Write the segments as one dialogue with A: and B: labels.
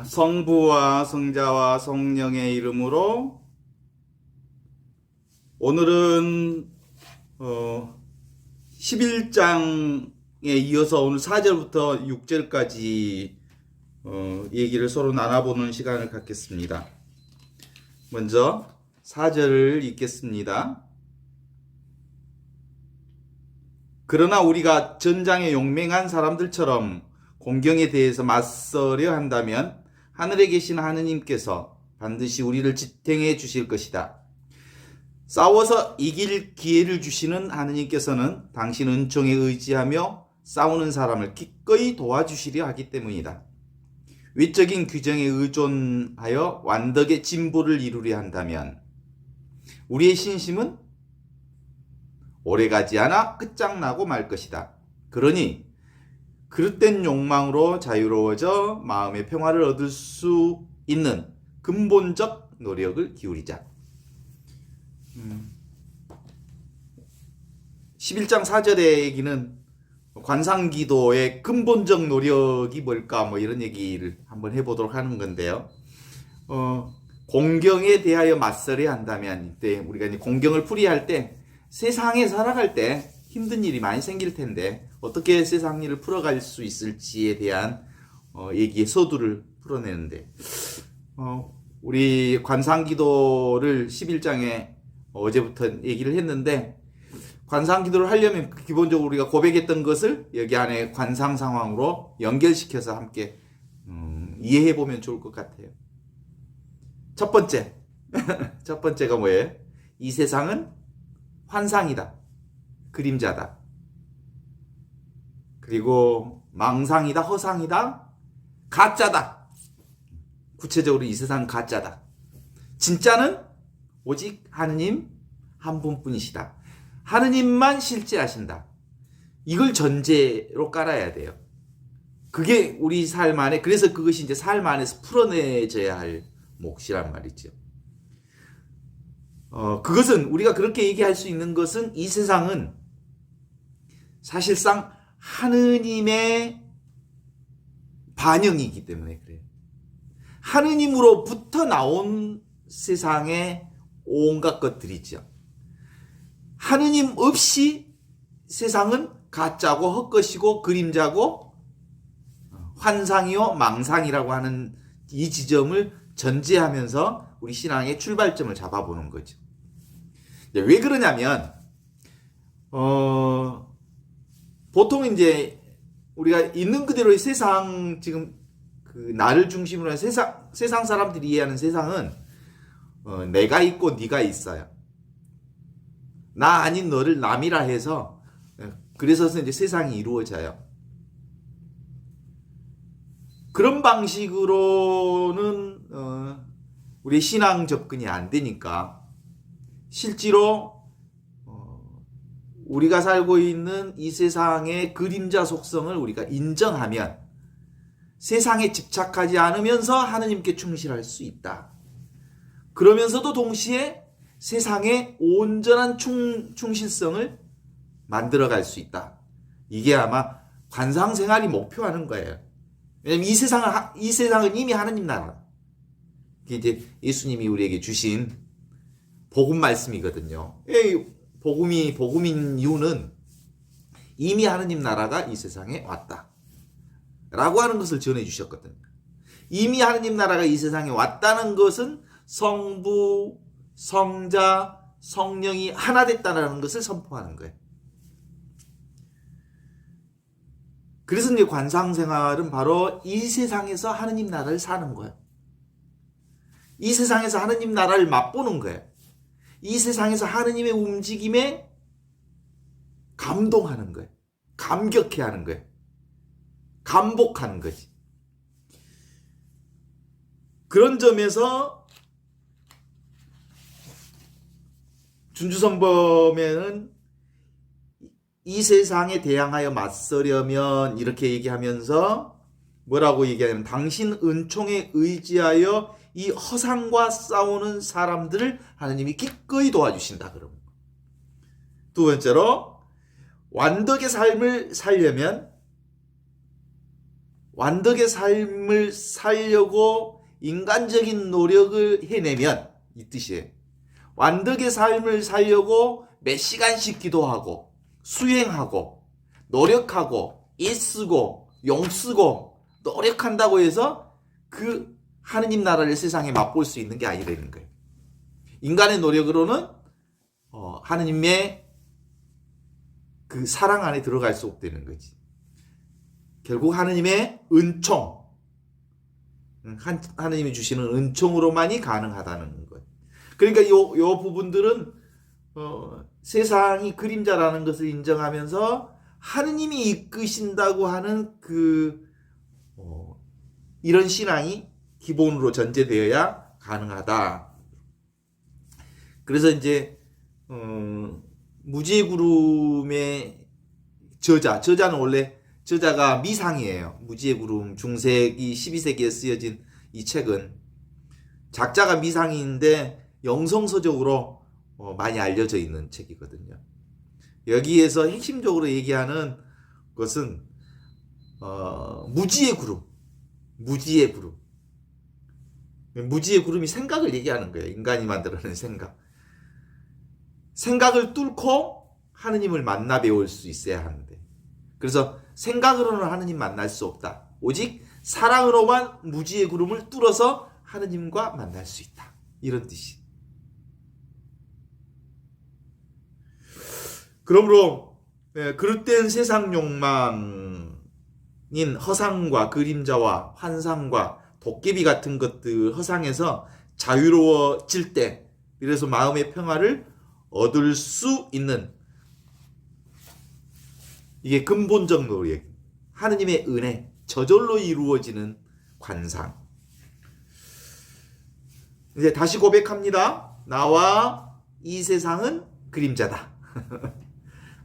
A: 성부와 성자와 성령의 이름으로 오늘은 11장에 이어서 오늘 4절부터 6절까지 얘기를 서로 나눠보는 시간을 갖겠습니다. 먼저 4절을 읽겠습니다. 그러나 우리가 전장에 용맹한 사람들처럼 공경에 대해서 맞서려 한다면 하늘에 계신 하느님께서 반드시 우리를 지탱해 주실 것이다. 싸워서 이길 기회를 주시는 하느님께서는 당신 은총에 의지하며 싸우는 사람을 기꺼이 도와주시려 하기 때문이다. 외적인 규정에 의존하여 완덕의 진보를 이루려 한다면 우리의 신심은 오래가지 않아 끝장나고 말 것이다. 그러니 그릇된 욕망으로 자유로워져 마음의 평화를 얻을 수 있는 근본적 노력을 기울이자. 11장 4절의 얘기는 관상기도의 근본적 노력이 뭘까 이런 얘기를 한번 해보도록 하는 건데요. 공경에 대하여 맞서려 한다면 이때 우리가 이제 공경을 풀이할 때 세상에 살아갈 때 힘든 일이 많이 생길 텐데 어떻게 세상 일을 풀어갈 수 있을지에 대한 얘기의 서두를 풀어내는데 우리 관상기도를 11장에 어제부터 얘기를 했는데 관상기도를 하려면 기본적으로 우리가 고백했던 것을 여기 안에 관상 상황으로 연결시켜서 함께 이해해보면 좋을 것 같아요. 첫 번째 첫 번째가 뭐예요? 이 세상은 환상이다. 그림자다. 그리고 망상이다. 허상이다. 가짜다. 구체적으로 이 세상은 가짜다. 진짜는 오직 하느님 한 분뿐이시다. 하느님만 실제하신다. 이걸 전제로 깔아야 돼요. 그게 우리 삶 안에, 그래서 그것이 이제 삶 안에서 풀어내져야 할 몫이란 말이죠. 그것은 우리가 그렇게 얘기할 수 있는 것은 이 세상은 사실상 하느님의 반영이기 때문에 그래요. 하느님으로부터 나온 세상의 온갖 것들이죠. 하느님 없이 세상은 가짜고 헛것이고 그림자고 환상이요 망상이라고 하는 이 지점을 전제하면서 우리 신앙의 출발점을 잡아보는 거죠. 왜 그러냐면 보통 이제 우리가 있는 그대로의 세상, 지금 그 나를 중심으로 한 세상 사람들이 이해하는 세상은 내가 있고 네가 있어요. 나 아닌 너를 남이라 해서 그래서 이제 세상이 이루어져요. 그런 방식으로는 우리 신앙 접근이 안 되니까 실제로 우리가 살고 있는 이 세상의 그림자 속성을 우리가 인정하면 세상에 집착하지 않으면서 하느님께 충실할 수 있다. 그러면서도 동시에 세상의 온전한 충실성을 만들어갈 수 있다. 이게 아마 관상생활이 목표하는 거예요. 왜냐면 이 세상은 이미 하느님 나라. 이게 이제 예수님이 우리에게 주신 복음 말씀이거든요. 복음인 이유는 이미 하느님 나라가 이 세상에 왔다. 라고 하는 것을 전해 주셨거든요. 이미 하느님 나라가 이 세상에 왔다는 것은 성부, 성자, 성령이 하나 됐다는 것을 선포하는 거예요. 그래서 이제 관상생활은 바로 이 세상에서 하느님 나라를 사는 거예요. 이 세상에서 하느님 나라를 맛보는 거예요. 이 세상에서 하느님의 움직임에 감동하는 거예요. 감격해하는 거예요. 감복하는 거지. 그런 점에서 준주선범에는 이 세상에 대항하여 맞서려면 이렇게 얘기하면서 뭐라고 얘기하냐면 당신 은총에 의지하여 이 허상과 싸우는 사람들을 하느님이 기꺼이 도와주신다. 그러면 두 번째로 완덕의 삶을 살려면 완덕의 삶을 살려고 인간적인 노력을 해내면 이 뜻이에요. 완덕의 삶을 살려고 몇 시간씩 기도하고 수행하고 노력하고 애쓰고 용쓰고 노력한다고 해서 그 하느님 나라를 세상에 맛볼 수 있는 게 아니라는 거예요. 인간의 노력으로는 하느님의 그 사랑 안에 들어갈 수 없다는 거지. 결국 하느님의 은총, 하느님이 주시는 은총으로만이 가능하다는 것. 그러니까 요 부분들은 세상이 그림자라는 것을 인정하면서 하느님이 이끄신다고 하는 이런 신앙이 기본으로 전제되어야 가능하다. 그래서 이제 무지의 구름의 저자는 원래 저자가 미상이에요. 무지의 구름 중세기 12세기에 쓰여진 이 책은 작자가 미상인데 영성서적으로 많이 알려져 있는 책이거든요. 여기에서 핵심적으로 얘기하는 것은 무지의 구름. 무지의 구름이 생각을 얘기하는 거예요. 인간이 만들어낸 생각. 생각을 뚫고 하느님을 만나 배울 수 있어야 하는데, 그래서 생각으로는 하느님 만날 수 없다. 오직 사랑으로만 무지의 구름을 뚫어서 하느님과 만날 수 있다. 이런 뜻이. 그러므로 그릇된 세상 욕망인 허상과 그림자와 환상과 도깨비 같은 것들 허상에서 자유로워질 때, 그래서 마음의 평화를 얻을 수 있는, 이게 근본적 노력, 하느님의 은혜, 저절로 이루어지는 관상. 이제 다시 고백합니다. 나와 이 세상은 그림자다.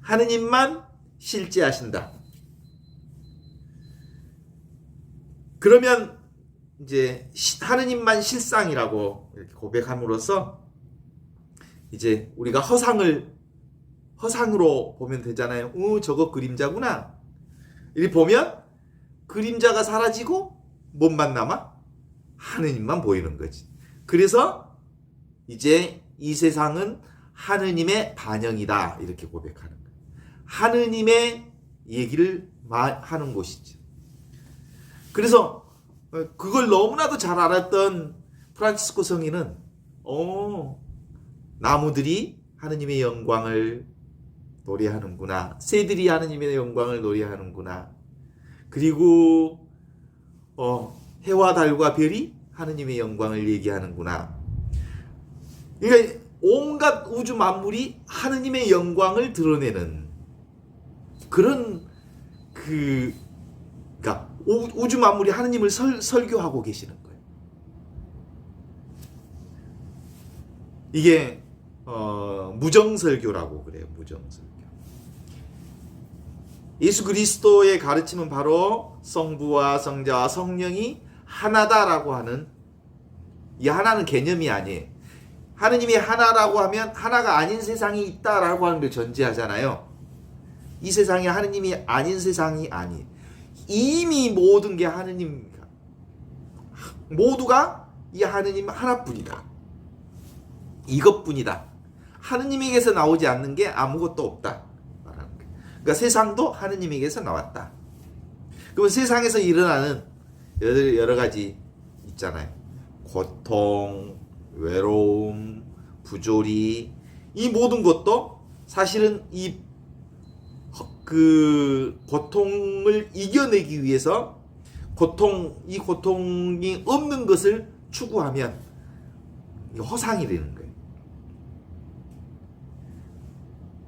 A: 하느님만 실제하신다. 그러면 이제 하느님만 실상이라고 이렇게 고백함으로써 이제 우리가 허상으로 보면 되잖아요. 저거 그림자구나. 이렇게 보면 그림자가 사라지고 뭔만 남아? 하느님만 보이는 거지. 그래서 이제 이 세상은 하느님의 반영이다. 이렇게 고백하는 거예요. 하느님의 얘기를 하는 곳이죠. 그래서 그걸 너무나도 잘 알았던 프란치스코 성인은 나무들이 하느님의 영광을 노래하는구나. 새들이 하느님의 영광을 노래하는구나. 그리고 해와 달과 별이 하느님의 영광을 얘기하는구나. 그러니까 온갖 우주 만물이 하느님의 영광을 드러내는 그런 그러니까 우주 만물이 하느님을 설교하고 계시는 거예요. 이게 무정설교라고 그래요. 무정설교. 예수 그리스도의 가르침은 바로 성부와 성자와 성령이 하나다라고 하는, 이 하나는 개념이 아니에요. 하느님이 하나라고 하면 하나가 아닌 세상이 있다라고 하는 걸 전제하잖아요. 이 세상이 하느님이 아닌 세상이 아니에요. 이미 모든 게 하느님입니다. 모두가 이 하느님 하나뿐이다. 이것뿐이다. 하느님에게서 나오지 않는 게 아무것도 없다. 그러니까 세상도 하느님에게서 나왔다. 그러면 세상에서 일어나는 여러 가지 있잖아요. 고통, 외로움, 부조리, 이 모든 것도 사실은 그 고통을 이겨내기 위해서 이 고통이 없는 것을 추구하면 허상이 되는 거예요.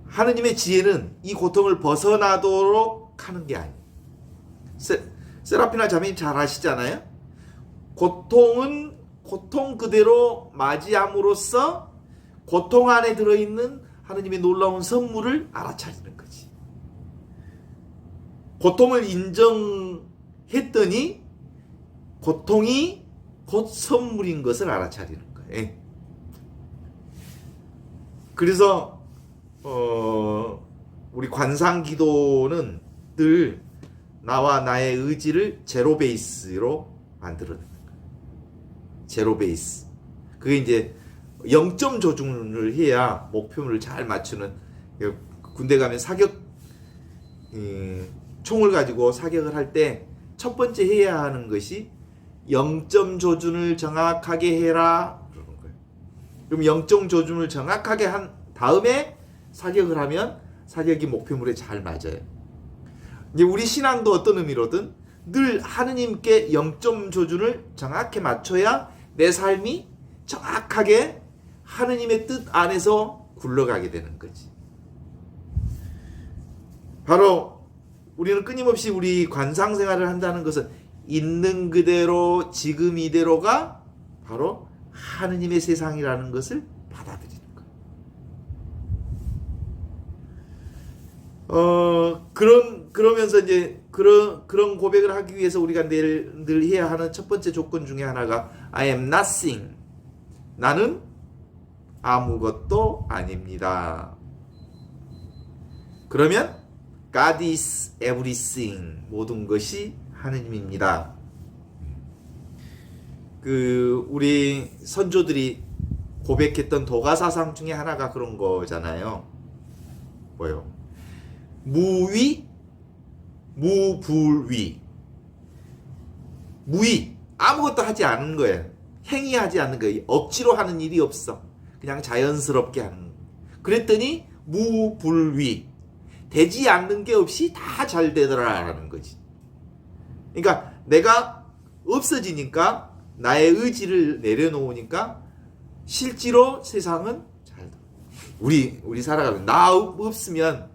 A: 하느님의 지혜는 이 고통을 벗어나도록 하는 게 아니에요. 세라피나 자매님 잘 아시잖아요. 고통은 고통 그대로 맞이함으로써 고통 안에 들어있는 하느님의 놀라운 선물을 알아차리는 거지. 고통을 인정했더니 고통이 곧 선물인 것을 알아차리는 거예요. 그래서 우리 관상 기도는 늘 나와 나의 의지를 제로 베이스로 만들어내는 거예요. 제로 베이스. 그게 이제 0점 조준을 해야 목표물을 잘 맞추는, 군대 가면 사격, 총을 가지고 사격을 할 때 첫 번째 해야 하는 것이 0점 조준을 정확하게 해라 그러는 거예요. 그럼 0점 조준을 정확하게 한 다음에 사격을 하면 사격이 목표물에 잘 맞아요. 이제 우리 신앙도 어떤 의미로든 늘 하느님께 0점 조준을 정확히 맞춰야 내 삶이 정확하게 하느님의 뜻 안에서 굴러가게 되는 거지. 바로 우리는 끊임없이 우리 관상 생활을 한다는 것은 있는 그대로 지금 이대로가 바로 하느님의 세상이라는 것을 받아들이는 거예요. 그러면서 이제 그런 고백을 하기 위해서 우리가 늘 해야 하는 첫 번째 조건 중에 하나가 I am nothing. 나는 아무것도 아닙니다. 그러면 God is everything. 모든 것이 하느님입니다. 우리 선조들이 고백했던 도가사상 중에 하나가 그런 거잖아요. 뭐요? 무위, 무불위. 무위. 아무것도 하지 않은 거예요. 행위하지 않는 거예요. 억지로 하는 일이 없어. 그냥 자연스럽게 하는 거예요. 그랬더니 무불위. 되지 않는 게 없이 다 잘 되더라라는 거지. 그러니까 내가 없어지니까 나의 의지를 내려놓으니까 실제로 세상은 잘 돼. 우리 살아가면 나 없으면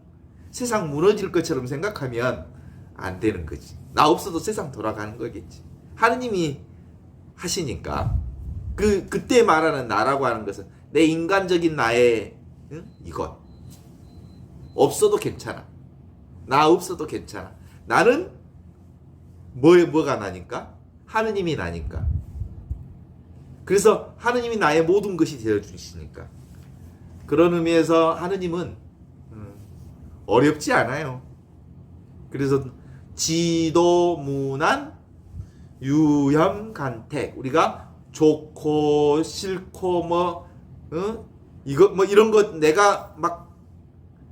A: 세상 무너질 것처럼 생각하면 안 되는 거지. 나 없어도 세상 돌아가는 거겠지. 하느님이 하시니까 그때 말하는 나라고 하는 것은 내 인간적인 나의 이것 없어도 괜찮아. 나 없어도 괜찮아. 나는 뭐가 나니까? 하느님이 나니까. 그래서 하느님이 나의 모든 것이 되어주시니까. 그런 의미에서 하느님은 어렵지 않아요. 그래서 지도무난 유염간택. 우리가 좋고 싫고 이거 이런 것 내가 막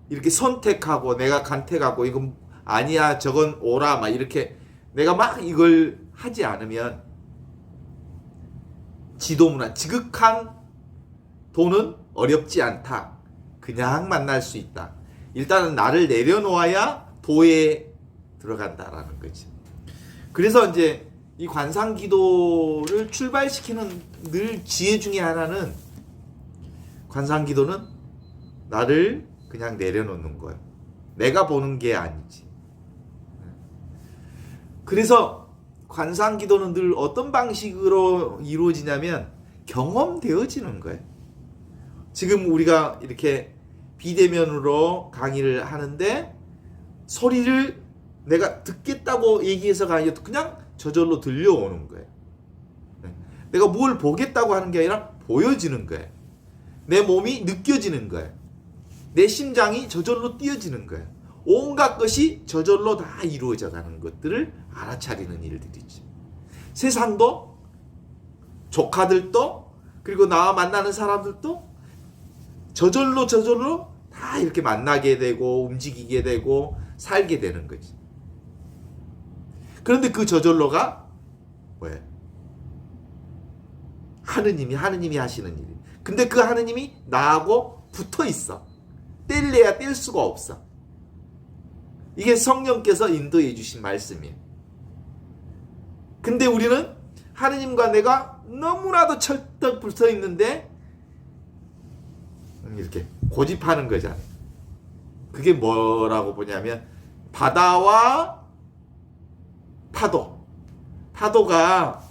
A: 이렇게 선택하고 내가 간택하고 이건 아니야 저건 오라 막 이렇게 내가 막 이걸 하지 않으면 지도문화 지극한 도는 어렵지 않다. 그냥 만날 수 있다. 일단은 나를 내려놓아야 도에 들어간다라는 거지. 그래서 이제 이 관상기도를 출발시키는 늘 지혜 중에 하나는 관상기도는 나를 그냥 내려놓는 거예요. 내가 보는 게 아니지. 그래서 관상기도는 늘 어떤 방식으로 이루어지냐면 경험되어지는 거예요. 지금 우리가 이렇게 비대면으로 강의를 하는데 소리를 내가 듣겠다고 얘기해서가 아니라 그냥 저절로 들려오는 거예요. 내가 뭘 보겠다고 하는 게 아니라 보여지는 거예요. 내 몸이 느껴지는 거예요. 내 심장이 저절로 뛰어지는 거예요. 온갖 것이 저절로 다 이루어져 가는 것들을 알아차리는 일들이지. 세상도 조카들도 그리고 나와 만나는 사람들도 저절로 다 이렇게 만나게 되고 움직이게 되고 살게 되는 거지. 그런데 그 저절로가 뭐예요? 하느님이 하시는 일이. 근데 그 하느님이 나하고 붙어 있어. 뗄래야 뗄 수가 없어. 이게 성령께서 인도해 주신 말씀이에요. 근데 우리는 하느님과 내가 너무나도 철떡 붙어 있는데 이렇게 고집하는 거잖아. 그게 뭐라고 보냐면 바다와 파도. 파도가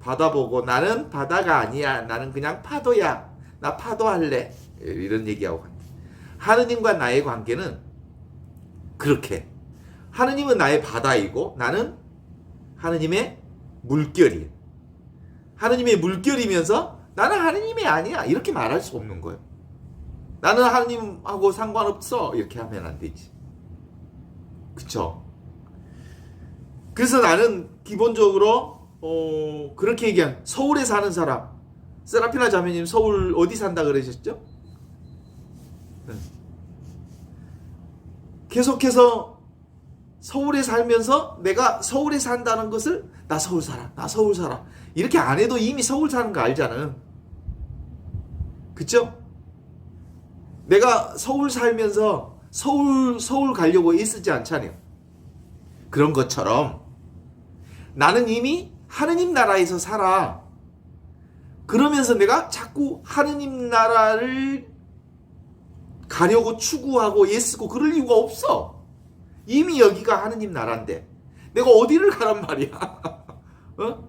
A: 바다 보고 나는 바다가 아니야. 나는 그냥 파도야. 나 파도 할래. 이런 얘기하고 간다. 하느님과 나의 관계는 그렇게. 하느님은 나의 바다이고 나는 하느님의 물결이에요. 하느님의 물결이면서 나는 하느님이 아니야. 이렇게 말할 수 없는 거예요. 나는 하느님하고 상관없어. 이렇게 하면 안 되지. 그쵸? 그래서 나는 기본적으로 그렇게 얘기한 서울에 사는 사람, 세라피나 자매님 서울 어디 산다 그러셨죠? 계속해서 서울에 살면서 내가 서울에 산다는 것을 나 서울 살아, 나 서울 살아 이렇게 안 해도 이미 서울 사는 거 알잖아. 그쵸? 내가 서울 살면서 서울 가려고 애쓰지 않잖아요. 그런 것처럼 나는 이미 하느님 나라에서 살아. 그러면서 내가 자꾸 하느님 나라를 가려고 추구하고 애쓰고 그럴 이유가 없어. 이미 여기가 하느님 나라인데 내가 어디를 가란 말이야. 어?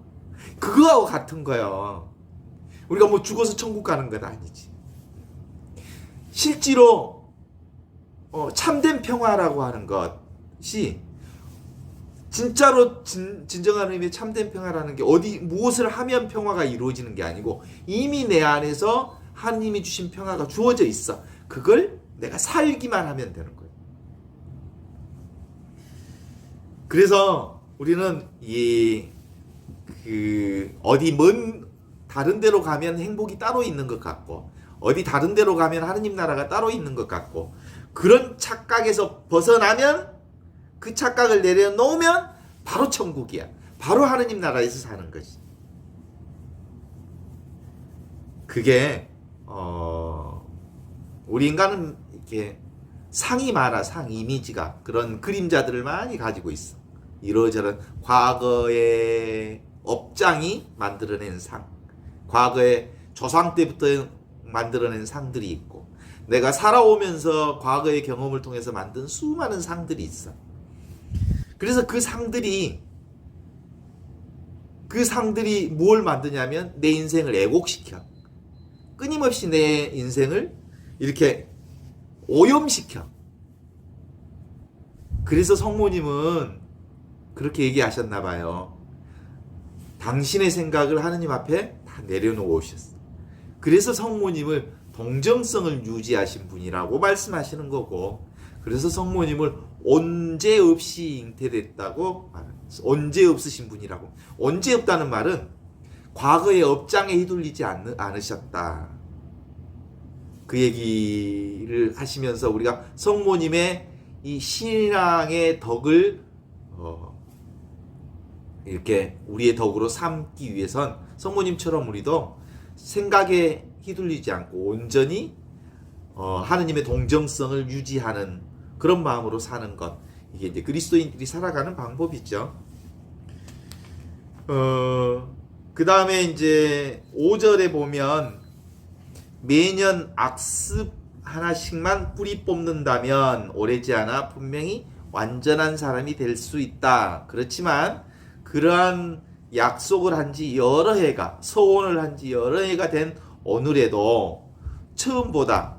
A: 그거하고 같은 거야. 우리가 뭐 죽어서 천국 가는 건 아니지. 실제로 참된 평화라고 하는 것이 진짜로 진정한 의미의 참된 평화라는 게 무엇을 하면 평화가 이루어지는 게 아니고 이미 내 안에서 하나님이 주신 평화가 주어져 있어. 그걸 내가 살기만 하면 되는 거예요. 그래서 우리는 어디 다른 데로 가면 행복이 따로 있는 것 같고 어디 다른 데로 가면 하느님 나라가 따로 있는 것 같고 그런 착각에서 벗어나면 그 착각을 내려놓으면 바로 천국이야. 바로 하느님 나라에서 사는 거지. 그게 우리 인간은 이렇게 상이 많아. 상 이미지가 그런 그림자들을 많이 가지고 있어. 이러저런 과거의 업장이 만들어낸 상, 과거의 조상 때부터 만들어낸 상들이 있고 내가 살아오면서 과거의 경험을 통해서 만든 수많은 상들이 있어. 그래서 그 상들이 뭘 만드냐면 내 인생을 애곡시켜. 끊임없이 내 인생을 이렇게 오염시켜. 그래서 성모님은 그렇게 얘기하셨나 봐요. 당신의 생각을 하느님 앞에 다 내려놓으셨어. 그래서 성모님을 동정성을 유지하신 분이라고 말씀하시는 거고 그래서 성모님을 언제 없이 잉태됐다고 언제 없으신 분이라고. 언제 없다는 말은 과거의 업장에 휘둘리지 않으셨다. 그 얘기를 하시면서 우리가 성모님의 이 신앙의 덕을 이렇게 우리의 덕으로 삼기 위해선 성모님처럼 우리도 생각에 휘둘리지 않고 온전히 하느님의 동정성을 유지하는 그런 마음으로 사는 것. 이게 이제 그리스도인들이 살아가는 방법이죠. 그 다음에 이제 5절에 보면 매년 악습 하나씩만 뿌리 뽑는다면 오래지 않아 분명히 완전한 사람이 될 수 있다. 그렇지만 그러한 약속을 한 지 여러 해가, 서원을 한 지 여러 해가 된 오늘에도 처음보다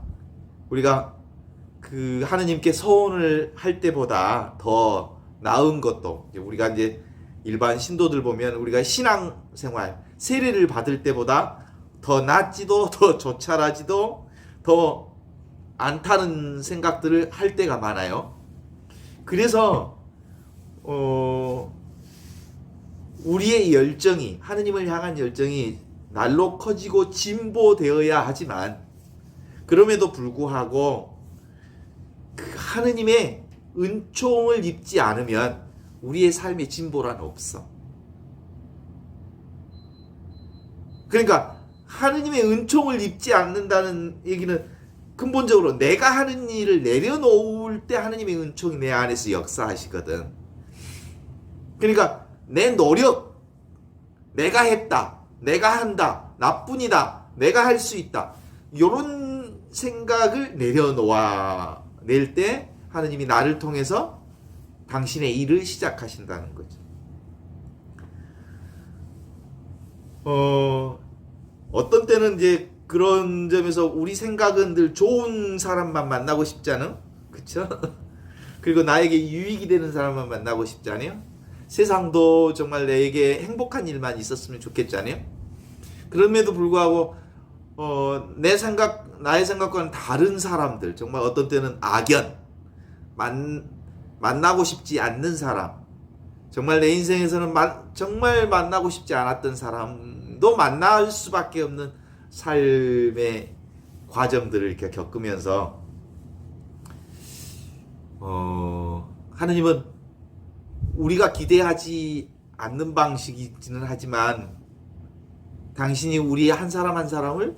A: 우리가 그 하느님께 서원을 할 때보다 더 나은 것도, 우리가 이제 일반 신도들 보면 우리가 신앙생활 세례를 받을 때보다 더 낫지도 더 조찰하지도 더 않다는 생각들을 할 때가 많아요. 그래서 우리의 열정이, 하느님을 향한 열정이 날로 커지고 진보되어야 하지만 그럼에도 불구하고 그 하느님의 은총을 입지 않으면 우리의 삶의 진보란 없어. 그러니까 하느님의 은총을 입지 않는다는 얘기는 근본적으로 내가 하는 일을 내려놓을 때 하느님의 은총이 내 안에서 역사하시거든. 그러니까 내 노력, 내가 했다, 내가 한다, 나뿐이다, 내가 할 수 있다, 이런 생각을 내려놓아낼 때 하느님이 나를 통해서 당신의 일을 시작하신다는 거죠. 어떤 때는 이제 그런 점에서 우리 생각은 늘 좋은 사람만 만나고 싶지 않아? 그쵸? 그리고 나에게 유익이 되는 사람만 만나고 싶지 않아요? 세상도 정말 내게 행복한 일만 있었으면 좋겠잖아요. 그럼에도 불구하고 나의 생각과는 다른 사람들, 정말 어떤 때는 악연, 만나고 싶지 않는 사람, 정말 내 인생에서는 정말 만나고 싶지 않았던 사람도 만날 수밖에 없는 삶의 과정들을 이렇게 겪으면서 하느님은 우리가 기대하지 않는 방식이기는 하지만 당신이 우리 한 사람 한 사람을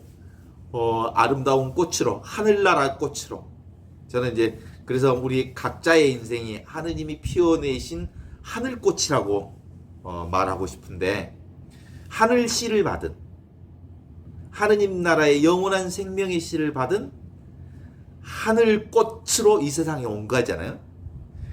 A: 아름다운 꽃으로, 하늘나라 꽃으로, 저는 이제 그래서 우리 각자의 인생이 하느님이 피워내신 하늘꽃이라고 말하고 싶은데, 하늘 씨를 받은, 하느님 나라의 영원한 생명의 씨를 받은 하늘꽃으로 이 세상에 온 거잖아요.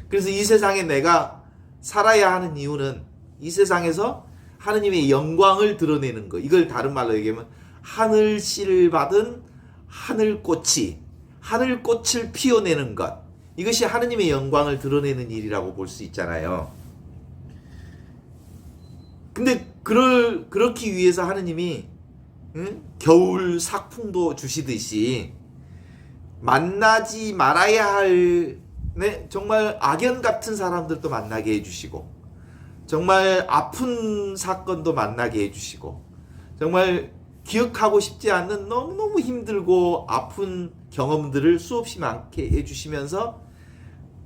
A: 그래서 이 세상에 내가 살아야 하는 이유는 이 세상에서 하느님의 영광을 드러내는 거. 이걸 다른 말로 얘기하면 하늘 씨를 받은 하늘꽃이, 하늘꽃을 피워내는 것. 이것이 하느님의 영광을 드러내는 일이라고 볼 수 있잖아요. 근데 그렇기 위해서 하느님이 겨울 삭풍도 주시듯이 만나지 말아야 할 정말 악연 같은 사람들도 만나게 해주시고, 정말 아픈 사건도 만나게 해주시고, 정말 기억하고 싶지 않는 너무너무 힘들고 아픈 경험들을 수없이 많게 해주시면서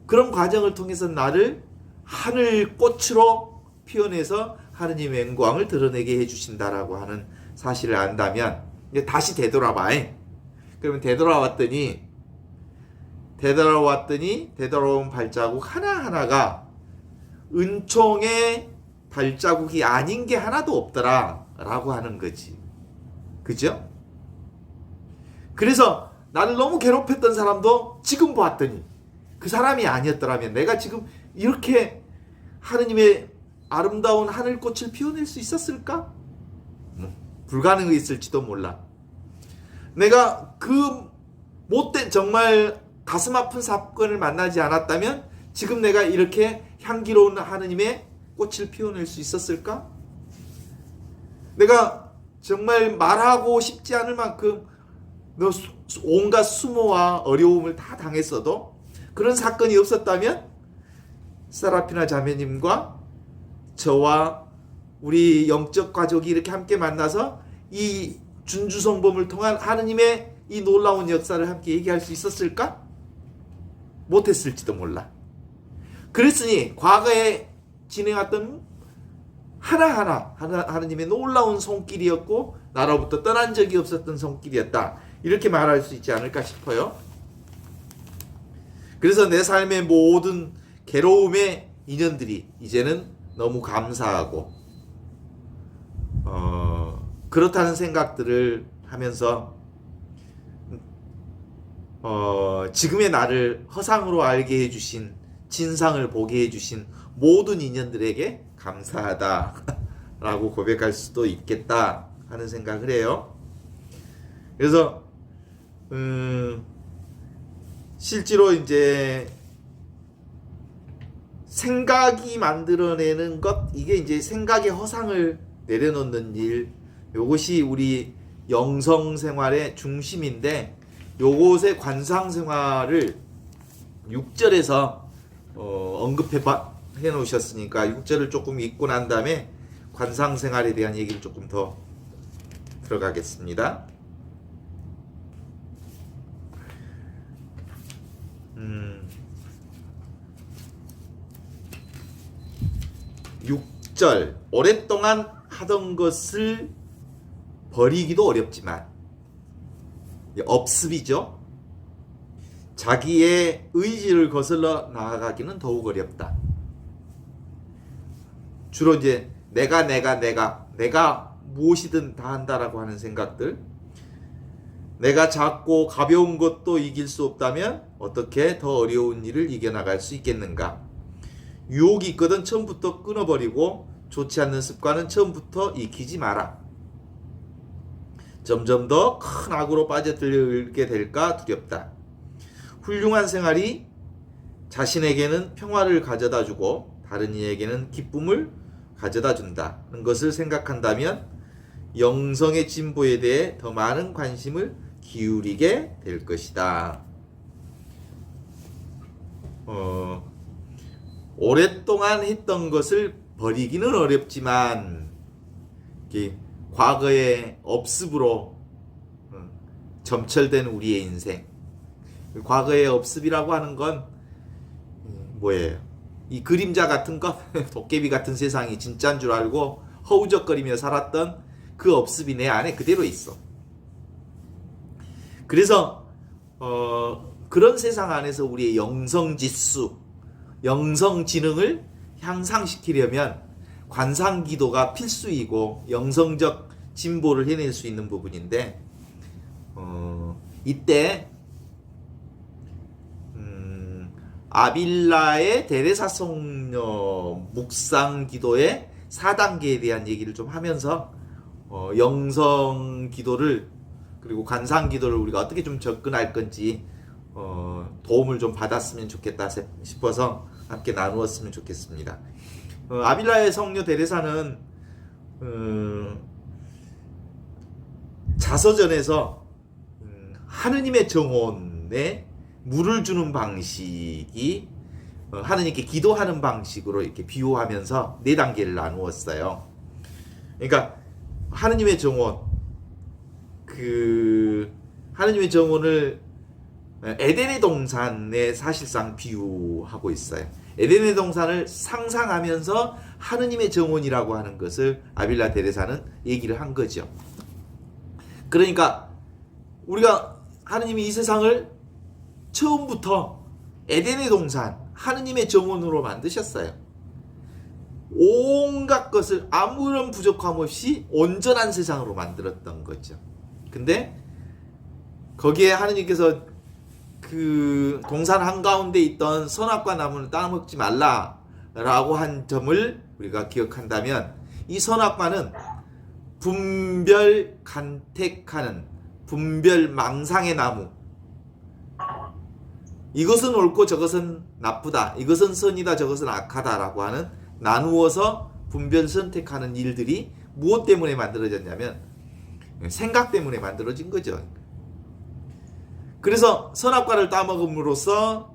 A: 그런 과정을 통해서 나를 하늘꽃으로 피워내서 하느님의 영광을 드러내게 해주신다라고 하는 사실을 안다면, 이제 다시 되돌아봐. 그러면 되돌아온 발자국 하나하나가 은총의 발자국이 아닌 게 하나도 없더라 라고 하는 거지. 그죠? 그래서 나를 너무 괴롭혔던 사람도 지금 보았더니 그 사람이 아니었더라면 내가 지금 이렇게 하느님의 아름다운 하늘꽃을 피워낼 수 있었을까? 불가능했을지도 몰라. 내가 그 못된 정말 가슴 아픈 사건을 만나지 않았다면 지금 내가 이렇게 향기로운 하느님의 꽃을 피워낼 수 있었을까? 내가 정말 말하고 싶지 않을 만큼 온갖 수모와 어려움을 다 당했어도 그런 사건이 없었다면 세라피나 자매님과 저와 우리 영적 가족이 이렇게 함께 만나서 이 준주성범을 통한 하느님의 이 놀라운 역사를 함께 얘기할 수 있었을까? 못했을지도 몰라. 그랬으니 과거에 진행했던 하나하나 하느님의 놀라운 손길이었고 나로부터 떠난 적이 없었던 손길이었다. 이렇게 말할 수 있지 않을까 싶어요. 그래서 내 삶의 모든 괴로움의 인연들이 이제는 너무 감사하고 그렇다는 생각들을 하면서 지금의 나를 허상으로 알게 해주신, 진상을 보게 해주신 모든 인연들에게 감사하다라고 고백할 수도 있겠다 하는 생각을 해요. 그래서 실제로 이제 생각이 만들어내는 것, 이게 이제 생각의 허상을 내려놓는 일, 요것이 우리 영성 생활의 중심인데, 요것의 관상 생활을 6절에서 언급해 놓으셨으니까 6절을 조금 읽고 난 다음에 관상 생활에 대한 얘기를 조금 더 들어가겠습니다. 6절, 오랫동안 하던 것을 버리기도 어렵지만, 업습이죠. 자기의 의지를 거슬러 나아가기는 더욱 어렵다. 주로 이제 내가 무엇이든 다 한다라고 하는 생각들, 내가 작고 가벼운 것도 이길 수 없다면 어떻게 더 어려운 일을 이겨나갈 수 있겠는가? 유혹이 있거든 처음부터 끊어버리고 좋지 않는 습관은 처음부터 익히지 마라. 점점 더 큰 악으로 빠져들게 될까 두렵다. 훌륭한 생활이 자신에게는 평화를 가져다 주고 다른 이에게는 기쁨을 가져다 준다는 것을 생각한다면 영성의 진보에 대해 더 많은 관심을 기울이게 될 것이다. 오랫동안 했던 것을 버리기는 어렵지만 과거의 업습으로 점철된 우리의 인생. 과거의 업습이라고 하는 건 뭐예요? 이 그림자 같은 것, 도깨비 같은 세상이 진짜인 줄 알고 허우적거리며 살았던 그 업습이 내 안에 그대로 있어. 그래서 그런 세상 안에서 우리의 영성지수, 영성지능을 향상시키려면 관상기도가 필수이고 영성적 진보를 해낼 수 있는 부분인데, 이때 아빌라의 데레사 성녀 묵상기도의 4단계에 대한 얘기를 좀 하면서 영성기도를 그리고 관상기도를 우리가 어떻게 좀 접근할 건지 도움을 좀 받았으면 좋겠다 싶어서 함께 나누었으면 좋겠습니다. 아빌라의 성녀 데레사는 자서전에서 하느님의 정원에 물을 주는 방식이 하느님께 기도하는 방식으로 이렇게 비유하면서 4단계를 나누었어요. 그러니까 하느님의 정원, 하느님의 정원을 에덴의 동산에 사실상 비유하고 있어요. 에덴의 동산을 상상하면서 하느님의 정원이라고 하는 것을 아빌라 데레사는 얘기를 한 거죠. 그러니까 우리가 하느님이 이 세상을 처음부터 에덴의 동산, 하느님의 정원으로 만드셨어요. 온갖 것을 아무런 부족함 없이 온전한 세상으로 만들었던 거죠. 근데 거기에 하느님께서 그 동산 한가운데 있던 선악과 나무는 따먹지 말라라고 한 점을 우리가 기억한다면, 이 선악과는 분별 간택하는, 분별 망상의 나무, 이것은 옳고 저것은 나쁘다, 이것은 선이다 저것은 악하다라고 하는 나누어서 분별 선택하는 일들이 무엇 때문에 만들어졌냐면 생각 때문에 만들어진 거죠. 그래서 선악과를 따먹음으로써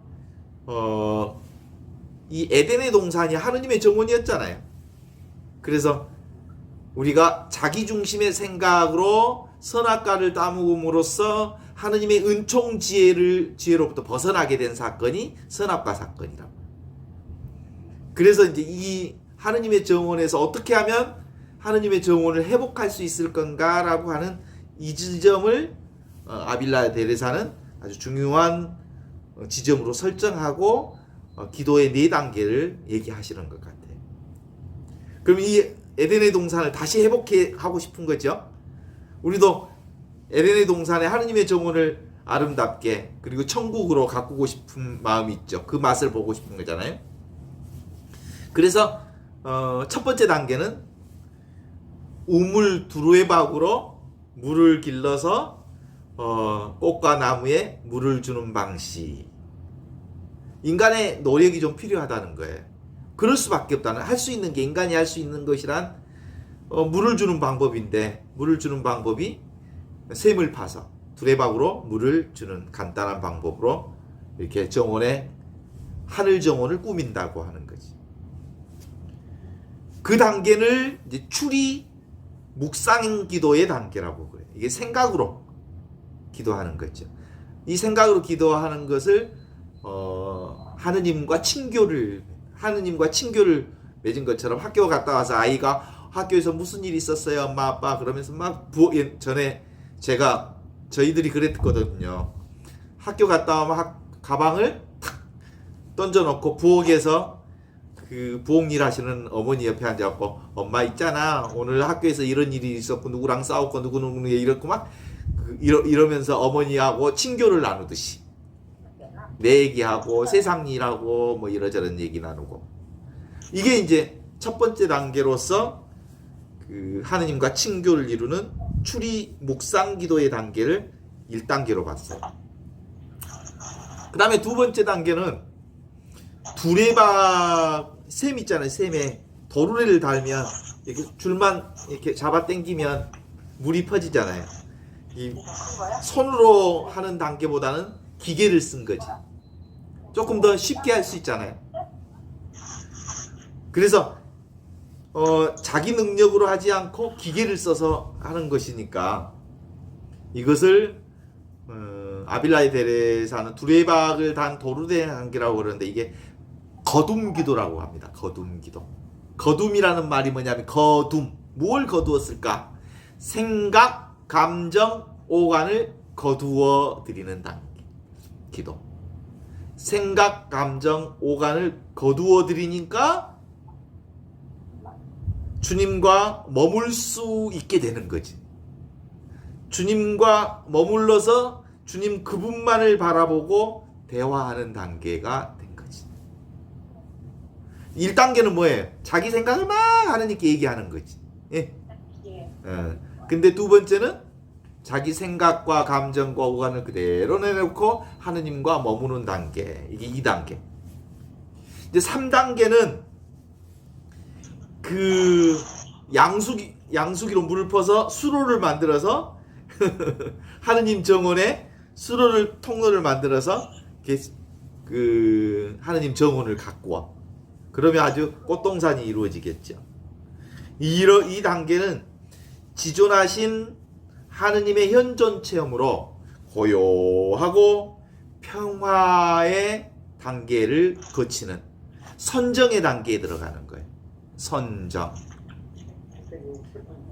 A: 이 에덴의 동산이 하느님의 정원이었잖아요. 그래서 우리가 자기중심의 생각으로 선악과를 따먹음으로써 하느님의 은총 지혜로부터 벗어나게 된 사건이 선악과 사건이라고. 그래서 이제 이 하느님의 정원에서 어떻게 하면 하느님의 정원을 회복할 수 있을 건가라고 하는 이 지점을 아빌라 데레사는 아주 중요한 지점으로 설정하고 기도의 4단계를 얘기하시는 것 같아요. 그럼 이 에덴의 동산을 다시 회복하고 싶은 거죠. 우리도 에덴의 동산에 하느님의 정원을 아름답게 그리고 천국으로 가꾸고 싶은 마음이 있죠. 그 맛을 보고 싶은 거잖아요. 그래서 첫 번째 단계는 우물 두루에박으로 물을 길러서 꽃과 나무에 물을 주는 방식. 인간의 노력이 좀 필요하다는 거예요. 그럴 수밖에 없다는, 할 수 있는 게, 인간이 할 수 있는 것이란 물을 주는 방법인데, 물을 주는 방법이 샘을 파서 두레박으로 물을 주는 간단한 방법으로 이렇게 정원에, 하늘 정원을 꾸민다고 하는 거지. 그 단계를 이제 추리 묵상 기도의 단계라고 그래요. 이게 생각으로 기도하는 거죠. 이 생각으로 기도하는 것을 하느님과 친교를 맺은 것처럼, 학교 갔다 와서 아이가 학교에서 무슨 일이 있었어요 엄마 아빠 그러면서 막 전에 저희들이 그랬거든요. 학교 갔다 오면 가방을 탁 던져놓고 부엌에서 그 부엌 일 하시는 어머니 옆에 앉아갖고, 엄마 있잖아 오늘 학교에서 이런 일이 있었고 누구랑 싸웠고 누구누구 이렇고 막 이러면서 어머니하고 친교를 나누듯이 내 얘기하고 세상 일하고 뭐 이러저런 얘기 나누고, 이게 이제 첫 번째 단계로서 그 하느님과 친교를 이루는 추리 묵상 기도의 단계를 1단계로 봤어요. 그 다음에 두 번째 단계는 두레박 샘 있잖아요. 샘에 도루래를 달면 이렇게 줄만 이렇게 잡아 당기면 물이 퍼지잖아요. 이 손으로 하는 단계보다는 기계를 쓴 거지. 조금 더 쉽게 할 수 있잖아요. 그래서 자기 능력으로 하지 않고 기계를 써서 하는 것이니까 이것을 아빌라의 데레사는 두레박을 단 도르된 단계라고 그러는데 이게 거둠기도라고 합니다. 거둠기도. 거둠이라는 말이 뭐냐면 거둠. 뭘 거두었을까? 생각, 감정, 오간을 거두어 드리는 단계. 기도. 생각, 감정, 오간을 거두어 드리니까 주님과 머물 수 있게 되는 거지. 주님과 머물러서 주님 그분만을 바라보고 대화하는 단계가 된 거지. 1단계는 뭐예요? 자기 생각을 막 하느님께 얘기하는 거지. 예. 근데 두 번째는 자기 생각과 감정과 오간을 그대로 내놓고 하느님과 머무는 단계. 이게 2단계. 이제 3단계는 그 양수기로 물을 퍼서 수로를 만들어서 하느님 정원에 수로를 통로를 만들어서 그 하느님 정원을 갖고 와. 그러면 아주 꽃동산이 이루어지겠죠. 이 단계는 지존하신 하느님의 현존 체험으로 고요하고 평화의 단계를 거치는 선정의 단계에 들어가는 거예요. 선정.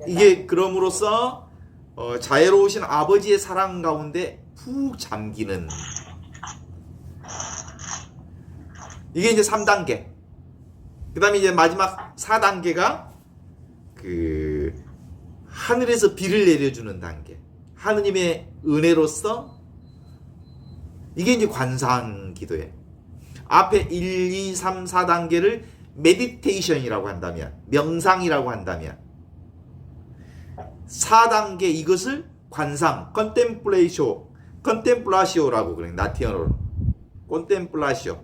A: 이게 그럼으로써 자애로우신 아버지의 사랑 가운데 푹 잠기는, 이게 이제 3단계. 그 다음에 이제 마지막 4단계가 그 하늘에서 비를 내려주는 단계. 하느님의 은혜로서 이게 이제 관상 기도예요. 앞에 1, 2, 3, 4단계를 메디테이션이라고 한다면, 명상이라고 한다면 4단계 이것을 관상, 컨템플라시오라고 그래요. 라틴어로 컨템플라시오.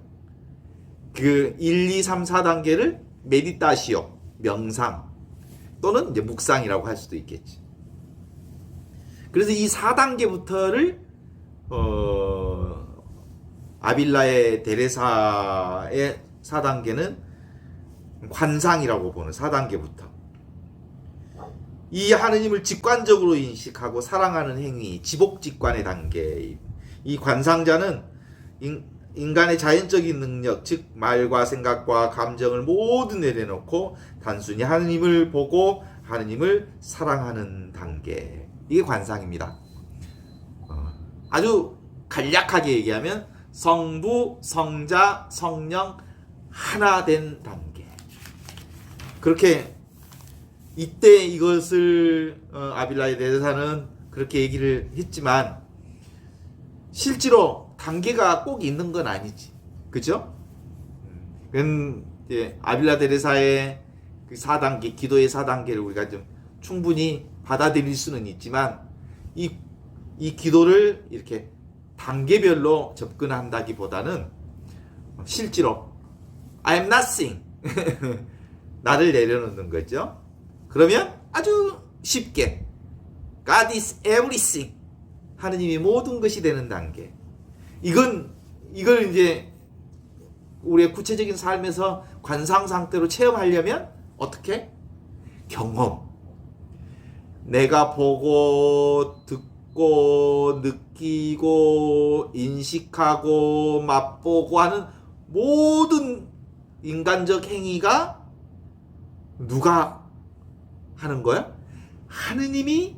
A: 그 1, 2, 3, 4단계를 메디타시오, 명상 또는 이제 묵상이라고 할 수도 있겠지. 그래서 이 4단계부터를 아빌라의 데레사의 4단계는 관상이라고 보는 4단계부터 이 하느님을 직관적으로 인식하고 사랑하는 행위, 지복직관의 단계. 이 관상자는 인간의 자연적인 능력, 즉 말과 생각과 감정을 모두 내려놓고 단순히 하느님을 보고 하느님을 사랑하는 단계. 이게 관상입니다. 아주 간략하게 얘기하면 성부, 성자, 성령 하나 된 단계. 그렇게 이때 이것을 아빌라의 데레사는 그렇게 얘기를 했지만 실제로 단계가 꼭 있는 건 아니지. 그죠? 그건 이제 아빌라 데레사의 그 4단계, 기도의 4단계를 우리가 좀 충분히 받아들일 수는 있지만 이 기도를 이렇게 단계별로 접근한다기보다는 실제로 I'm nothing 나를 내려놓는 거죠. 그러면 아주 쉽게 God is everything 하느님이 모든 것이 되는 단계. 이걸 이제 우리의 구체적인 삶에서 관상 상태로 체험하려면 어떻게? 경험. 내가 보고 듣고 느끼고 인식하고 맛보고 하는 모든 인간적 행위가 누가 하는 거야? 하느님이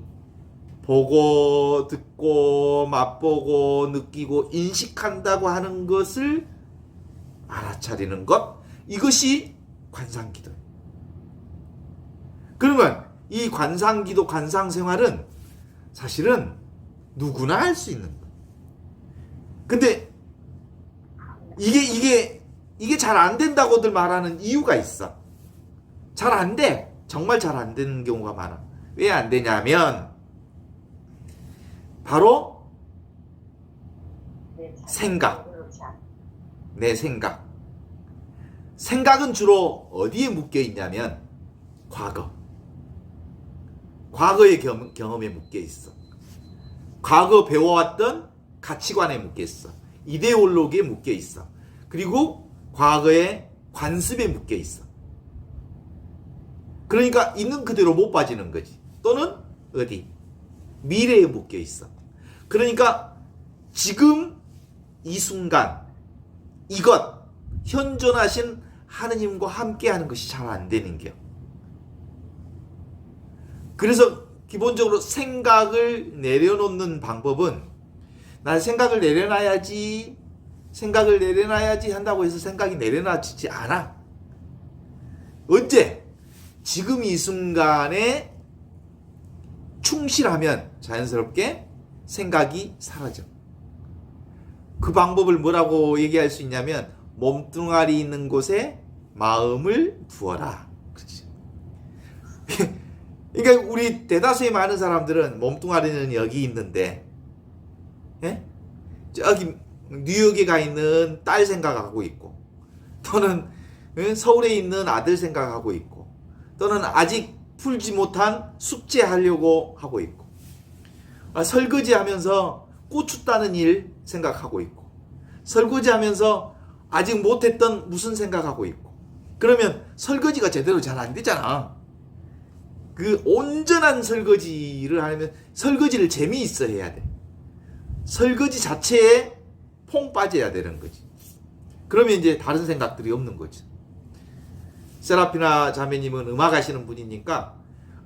A: 보고 듣고 맛보고 느끼고 인식한다고 하는 것을 알아차리는 것, 이것이 관상기도예요. 그러면 이 관상기도, 관상생활은 사실은 누구나 할 수 있는 거예요. 근데 이게 잘 안 된다고들 말하는 이유가 있어. 잘 안 돼. 정말 잘 안 되는 경우가 많아. 왜 안 되냐면 바로 생각. 내 생각. 생각은 주로 어디에 묶여 있냐면 과거의 경험에 묶여 있어. 과거 배워왔던 가치관에 묶여 있어. 이데올로기에 묶여 있어. 그리고 과거의 관습에 묶여 있어. 그러니까 있는 그대로 못 빠지는 거지. 또는 어디? 미래에 묶여 있어. 그러니까 지금 이 순간 이것 현존하신 하느님과 함께하는 것이 잘 안 되는 겨. 그래서 기본적으로 생각을 내려놓는 방법은 난 생각을 내려놔야지 한다고 해서 생각이 내려놔지지 않아. 언제? 지금 이 순간에 충실하면 자연스럽게 생각이 사라져. 그 방법을 뭐라고 얘기할 수 있냐면 몸뚱아리 있는 곳에 마음을 두어라. 그렇지. 그러니까 우리 대다수의 많은 사람들은 몸뚱아리는 여기 있는데, 예? 저기 뉴욕에 가 있는 딸 생각하고 있고, 또는 서울에 있는 아들 생각하고 있고, 또는 아직 풀지 못한 숙제하려고 하고 있고, 설거지하면서 고추 따는 일 생각하고 있고, 설거지하면서 아직 못했던 무슨 생각하고 있고. 그러면 설거지가 제대로 잘 안 되잖아. 그 온전한 설거지를 하려면 설거지를 재미있어 해야 돼. 설거지 자체에 퐁 빠져야 되는 거지. 그러면 이제 다른 생각들이 없는 거지. 세라피나 자매님은 음악 하시는 분이니까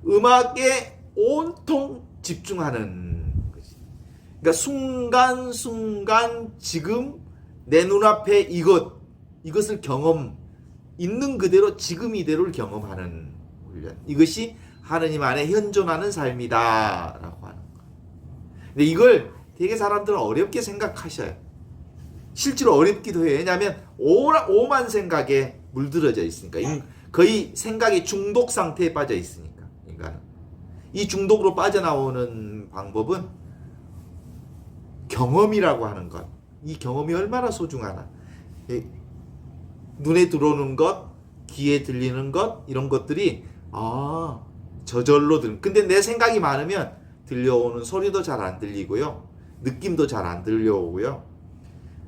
A: 음악에 온통 집중하는 거지. 그러니까 순간순간 지금 내 눈앞에 이것을 있는 그대로 지금 이대로를 경험하는 훈련. 이것이 하느님 안에 현존하는 삶이다 라고 하는 거예요. 근데 이걸 되게 사람들은 어렵게 생각하셔요. 실제로 어렵기도 해요. 왜냐하면 오만 생각에 물들어져 있으니까. 거의 생각의 중독 상태에 빠져 있으니까. 인간은. 이 중독으로 빠져나오는 방법은 경험이라고 하는 것. 이 경험이 얼마나 소중하나. 눈에 들어오는 것, 귀에 들리는 것, 이런 것들이 저절로 근데 내 생각이 많으면 들려오는 소리도 잘 안 들리고요. 느낌도 잘 안 들려오고요.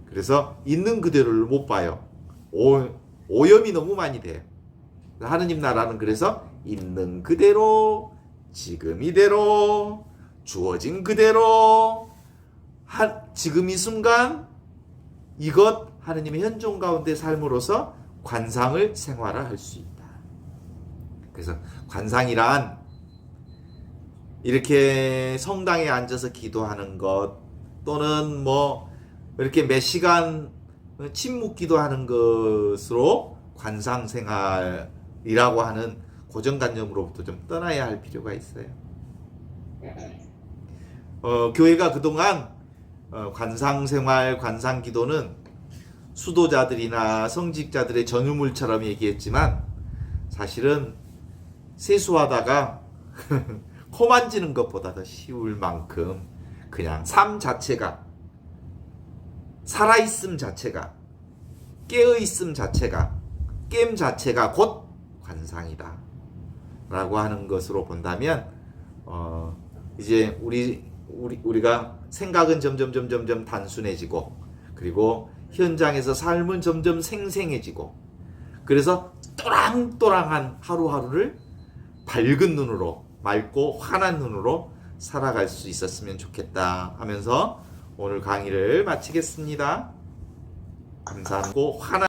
A: 그래서 있는 그대로를 못 봐요. 오염이 너무 많이 돼요. 하느님 나라는 그래서 있는 그대로, 지금 이대로, 주어진 그대로, 지금 이 순간 이것 하느님의 현존 가운데 삶으로서 관상을 생활화할 수 있다. 그래서 관상이란 이렇게 성당에 앉아서 기도하는 것 또는 뭐 이렇게 몇 시간 침묵 기도하는 것으로 관상 생활이라고 하는 고정관념으로부터 좀 떠나야 할 필요가 있어요. 교회가 그동안 관상 생활, 관상 기도는 수도자들이나 성직자들의 전유물처럼 얘기했지만 사실은 세수하다가 코 만지는 것보다 더 쉬울 만큼 그냥 삶 자체가, 살아있음 자체가, 깨어있음 자체가, 깸 자체가 곧 관상이다 라고 하는 것으로 본다면 이제 우리가 생각은 점점 단순해지고, 그리고 현장에서 삶은 점점 생생해지고, 그래서 또랑또랑한 하루하루를 밝은 눈으로, 맑고 환한 눈으로 살아갈 수 있었으면 좋겠다 하면서 오늘 강의를 마치겠습니다. 감사하고 환한